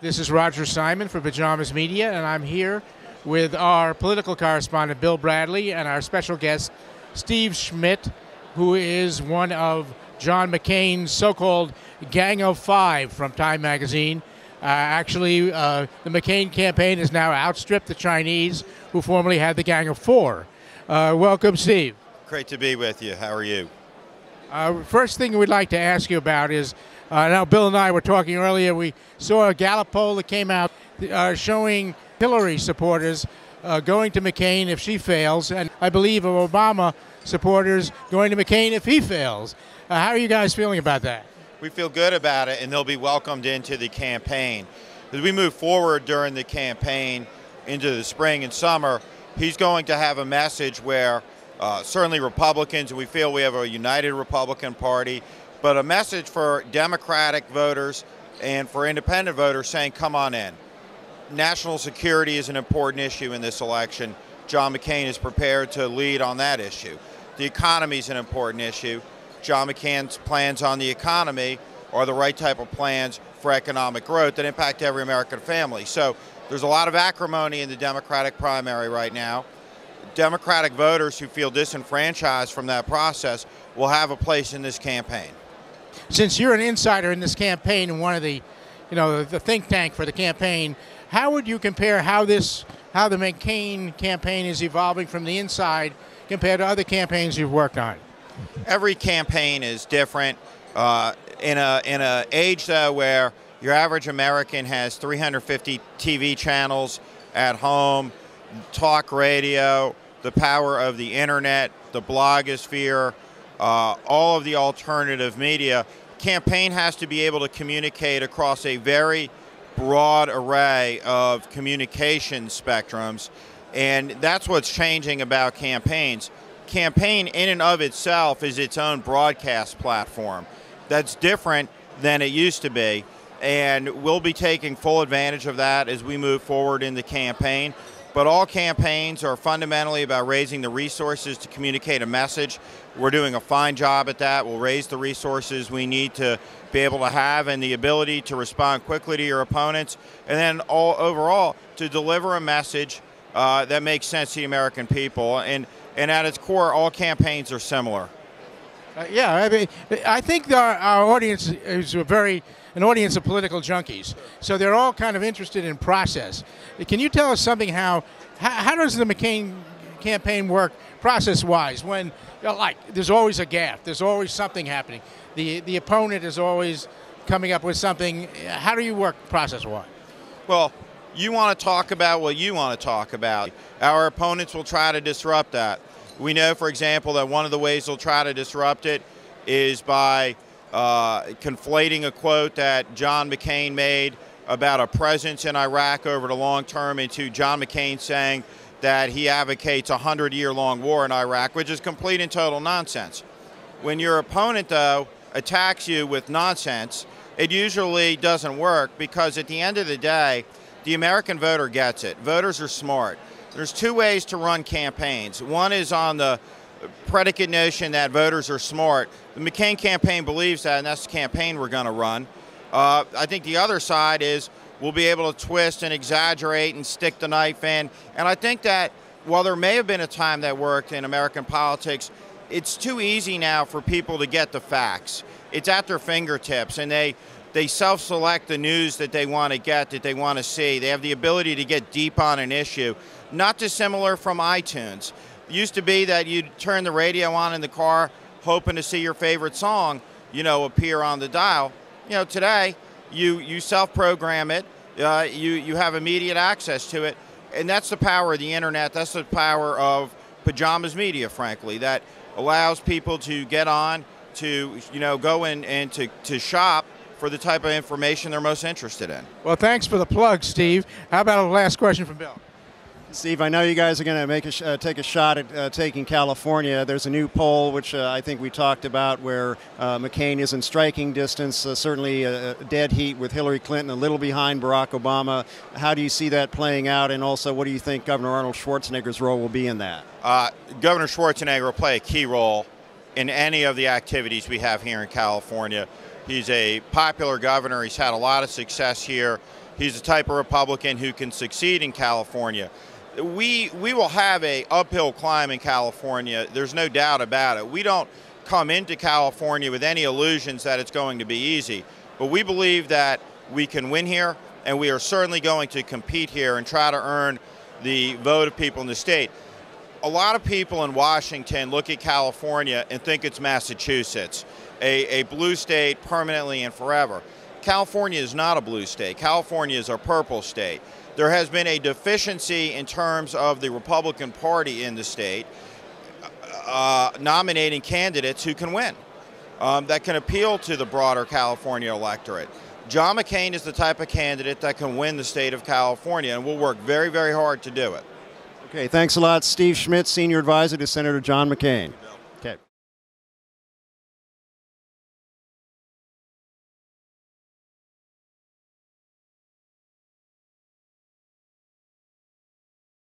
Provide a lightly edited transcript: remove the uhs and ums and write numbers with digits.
This is Roger Simon for Pajamas Media, and I'm here with our political correspondent, Bill Bradley, and our special guest, Steve Schmidt, who is one of John McCain's so-called Gang of Five from Time magazine. The McCain campaign has now outstripped the Chinese, who formerly had the Gang of Four. Welcome, Steve. Great to be with you. How are you? First thing we'd like to ask you about is, now Bill and I were talking earlier, we saw a Gallup poll that came out showing Hillary supporters going to McCain if she fails, and I believe of Obama supporters going to McCain if he fails. How are you guys feeling about that? We feel good about it, and they'll be welcomed into the campaign. As we move forward during the campaign into the spring and summer, he's going to have a message where certainly Republicans, and we feel we have a united Republican Party, but a message for Democratic voters and for independent voters saying, come on in. National security is an important issue in this election. John McCain is prepared to lead on that issue. The economy is an important issue. John McCain's plans on the economy are the right type of plans for economic growth that impact every American family. So there's a lot of acrimony in the Democratic primary right now. Democratic voters who feel disenfranchised from that process will have a place in this campaign. Since you're an insider in this campaign and one of the, the think tank for the campaign, how would you compare how the McCain campaign is evolving from the inside compared to other campaigns you've worked on? Every campaign is different. In a age though where your average American has 350 TV channels at home, talk radio, the power of the internet, the blogosphere, all of the alternative media, campaign has to be able to communicate across a very broad array of communication spectrums, and that's what's changing about campaigns. Campaign in and of itself is its own broadcast platform. That's different than it used to be, and we'll be taking full advantage of that as we move forward in the campaign. But all campaigns are fundamentally about raising the resources to communicate a message. We're doing a fine job at that. We'll raise the resources we need to be able to have and the ability to respond quickly to your opponents, and then overall to deliver a message that makes sense to the American people. And at its core, all campaigns are similar. I think our audience is an audience of political junkies. So they're all kind of interested in process. Can you tell us something how does the McCain campaign work process-wise when, there's always a gaffe, there's always something happening. The opponent is always coming up with something. How do you work process-wise? Well, you want to talk about what you want to talk about. Our opponents will try to disrupt that. We know, for example, that one of the ways they'll try to disrupt it is by conflating a quote that John McCain made about a presence in Iraq over the long term into John McCain saying that he advocates a 100-year-long war in Iraq, which is complete and total nonsense. When your opponent, though, attacks you with nonsense, it usually doesn't work because at the end of the day, the American voter gets it. Voters are smart. There's two ways to run campaigns. One is on the predicate notion that voters are smart. The McCain campaign believes that, and that's the campaign we're going to run. I think the other side is we'll be able to twist and exaggerate and stick the knife in. And I think that while there may have been a time that worked in American politics, it's too easy now for people to get the facts. It's at their fingertips, and they self-select the news that they want to get, that they want to see. They have the ability to get deep on an issue, not dissimilar from iTunes. It used to be that you'd turn the radio on in the car hoping to see your favorite song, appear on the dial. Today, you self-program it, you have immediate access to it, and that's the power of the internet. That's the power of Pajamas Media, frankly, that allows people to get on, to go in and to shop for the type of information they're most interested in. Well, thanks for the plug, Steve. How about a last question from Bill? Steve, I know you guys are going to take a shot at taking California. There's a new poll, which I think we talked about, where McCain is in striking distance, certainly a dead heat with Hillary Clinton, a little behind Barack Obama. How do you see that playing out, and also what do you think Governor Arnold Schwarzenegger's role will be in that? Governor Schwarzenegger will play a key role in any of the activities we have here in California. He's a popular governor. He's had a lot of success here. He's the type of Republican who can succeed in California. We will have a uphill climb in California. There's no doubt about it. We don't come into California with any illusions that it's going to be easy, but we believe that we can win here, and we are certainly going to compete here and try to earn the vote of people in the state. A lot of people in Washington look at California and think it's Massachusetts, a blue state permanently and forever. California is not a blue state. California is a purple state. There has been a deficiency in terms of the Republican Party in the state nominating candidates who can win, that can appeal to the broader California electorate. John McCain is the type of candidate that can win the state of California, and we'll work very, very hard to do it. Okay, thanks a lot, Steve Schmidt, Senior Advisor to Senator John McCain.